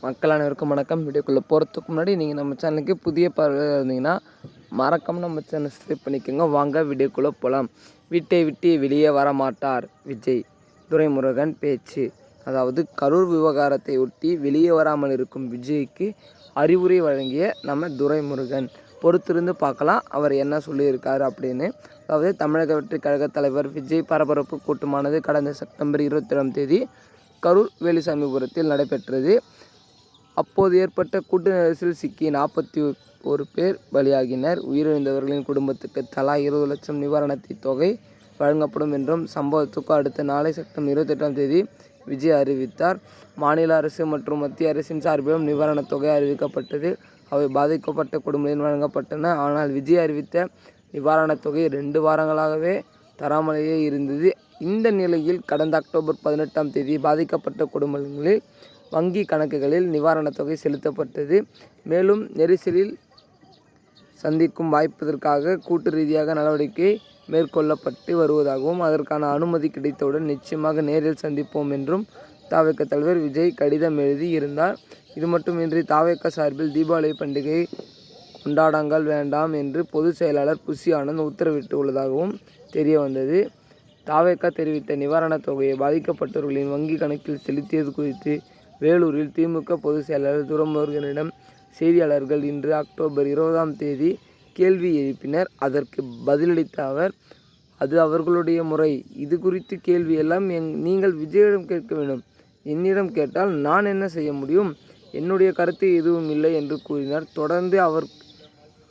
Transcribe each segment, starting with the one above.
மக்கள் அனைவருக்கும் வணக்கம். வீடியோக்குள்ளே போகிறதுக்கு முன்னாடி நீங்கள் நம்ம சேனலுக்கு புதிய பார்வையாக இருந்தீங்கன்னா மறக்காமல் நம்ம சேனல் சப்ஸ்கிரைப் பண்ணிக்கோங்க. வாங்க வீடியோக்குள்ளே போகலாம். வீட்டை விட்டு வெளியே வர மாட்டார் விஜய், துரைமுருகன் பேச்சு. அதாவது கரூர் விவகாரத்தை ஒட்டி வெளியே வராமல் இருக்கும் விஜய்க்கு அறிவுரை வழங்கிய நம்ம துரைமுருகன். பொறுத்திருந்து பார்க்கலாம் அவர் என்ன சொல்லியிருக்காரு அப்படின்னு. அதாவது தமிழக வெற்றி கழக தலைவர் விஜய் பரபரப்பு கூட்டமானது கடந்த செப்டம்பர் 27ஆம் தேதி கரூர் வேலுசாமிபுரத்தில் நடைபெற்றது. அப்போது ஏற்பட்ட கூட்ட நெரிசலில் சிக்கி 41 பேர் பலியாகினர். உயிரிழந்தவர்களின் குடும்பத்துக்கு தலா 20 லட்சம் நிவாரணத்தை தொகை வழங்கப்படும் என்றும் சம்பவத்துக்கு அடுத்த நாளை செப்டம்பர் 28ஆம் தேதி விஜய் அறிவித்தார். மாநில அரசு மற்றும் மத்திய அரசின் சார்பிலும் நிவாரணத் தொகை அறிவிக்கப்பட்டது. அவை பாதிக்கப்பட்ட குடும்பங்களில் வழங்கப்பட்டன. ஆனால் விஜய் அறிவித்த நிவாரணத் தொகை 2 வாரங்களாகவே தராமலேயே இருந்தது. இந்த நிலையில் கடந்த அக்டோபர் 18ஆம் தேதி பாதிக்கப்பட்ட குடும்பங்களில் வங்கி கணக்குகளில் நிவாரணத் தொகை செலுத்தப்பட்டது. மேலும் நெரிசலில் சந்திக்கும் வாய்ப்பதற்காக கூட்டு ரீதியாக நடவடிக்கை மேற்கொள்ளப்பட்டு வருவதாகவும் அதற்கான அனுமதி கிடைத்தவுடன் நிச்சயமாக நேரில் சந்திப்போம் என்றும் தவிக தலைவர் விஜய் கடிதம் எழுதி இருந்தார். இது மட்டுமின்றி தவிக சார்பில் தீபாவளி பண்டிகை கொண்டாடங்கள் வேண்டாம் என்று பொதுச் செயலாளர் புசி ஆனந்த் உத்தரவிட்டு உள்ளதாகவும் தெரிய வந்தது. தவிக தெரிவித்த நிவாரணத் தொகையை பாதிக்கப்பட்டவர்களின் வங்கி கணக்கில் செலுத்தியது குறித்து வேலூரில் திமுக பொதுச் செயலாளர் துரைமுருகனிடம் செய்தியாளர்கள் இன்று அக்டோபர் 20ஆம் தேதி கேள்வி எழுப்பினர். அதற்கு பதிலளித்த அவர், அது அவர்களுடைய முறை. இது குறித்து கேள்வியெல்லாம் நீங்கள் விஜயிடம் கேட்க வேண்டும். என்னிடம் கேட்டால் நான் என்ன செய்ய முடியும்? என்னுடைய கருத்து எதுவும் இல்லை என்று கூறினார். தொடர்ந்து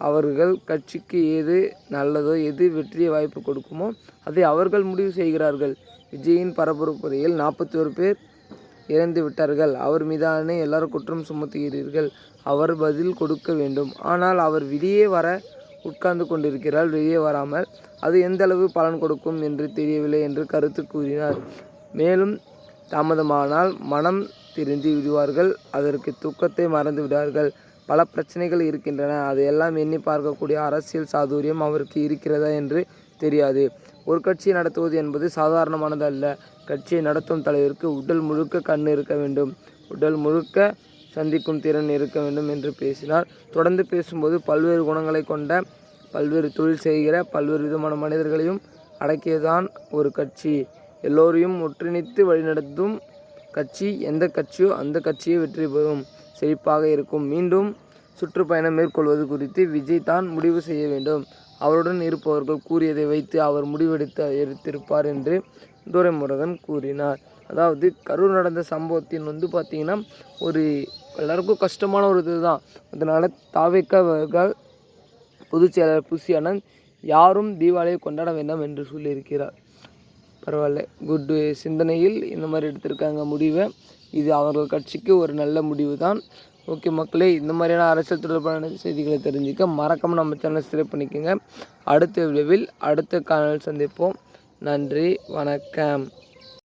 அவர்கள் கட்சிக்கு எது நல்லதோ, எது வெற்றியை வாய்ப்பு கொடுக்குமோ அதை அவர்கள் முடிவு செய்கிறார்கள். விஜயின் பரபரப்புரையில் 41 பேர் இறந்து விட்டார்கள். அவர் மீதான எல்லாரும் குற்றம் சுமத்துகிறீர்கள். அவர் பதில் கொடுக்க வேண்டும். ஆனால் அவர் வெளியே வர உட்கார்ந்து கொண்டிருக்கிறார். வெளியே வராமல் அது எந்த அளவு பலன் கொடுக்கும் என்று தெரியவில்லை என்று கருத்து கூறினார். மேலும் தாமதமானால் மனம் திரிந்து விடுவார்கள். அதற்கு தூக்கத்தை மறந்து விடுவார்கள். பல பிரச்சனைகள் இருக்கின்றன. அதையெல்லாம் எண்ணி பார்க்கக்கூடிய அரசியல் சாதுரியம் அவருக்கு இருக்கிறதா என்று தெரியாது. ஒரு கட்சியை நடத்துவது என்பது சாதாரணமானது அல்ல. கட்சியை நடத்தும் தலைவருக்கு உடல் முழுக்க கண் இருக்க வேண்டும். உடல் முழுக்க சந்திக்கும் திறன் இருக்க வேண்டும் என்று பேசினார். தொடர்ந்து பேசும்போது பல்வேறு குணங்களை கொண்ட, பல்வேறு தொழில் செய்கிற, பல்வேறு விதமான மனிதர்களையும் அடக்கியதான் ஒரு கட்சி. எல்லோரையும் ஒன்றிணைத்து வழிநடத்தும் கட்சி எந்த கட்சியோ அந்த கட்சியை வெற்றி பெறும், செழிப்பாக இருக்கும். மீண்டும் சுற்றுப்பயணம் மேற்கொள்வது குறித்து விஜய் தான் முடிவு செய்ய வேண்டும். அவருடன் இருப்பவர்கள் கூறியதை வைத்து அவர் எடுத்திருப்பார் என்று துரைமுருகன் கூறினார். அதாவது கரூர் நடந்த சம்பவத்தின் பார்த்திங்கன்னா ஒரு எல்லாருக்கும் கஷ்டமான ஒரு இதுதான். அதனால் தவிக பொதுச் செயலாளர் புசி ஆனந்த் யாரும் தீபாவளியை கொண்டாட வேண்டாம் என்று சொல்லியிருக்கிறார். பரவாயில்ல, குட் சிந்தனையில் இந்த மாதிரி எடுத்திருக்காங்க முடிவை. இது அவர்கள் கட்சிக்கு ஒரு நல்ல முடிவு தான். ஓகே மக்களே, இந்த மாதிரியான அரசியல் தொடர்பான செய்திகளை தெரிஞ்சுக்க மறக்காமல் நம்ம சேனலை சப்ஸ்கிரைப் பண்ணிக்கோங்க. அடுத்த வீடியோவில் அடுத்த காணொளியில் சந்திப்போம். நன்றி, வணக்கம்.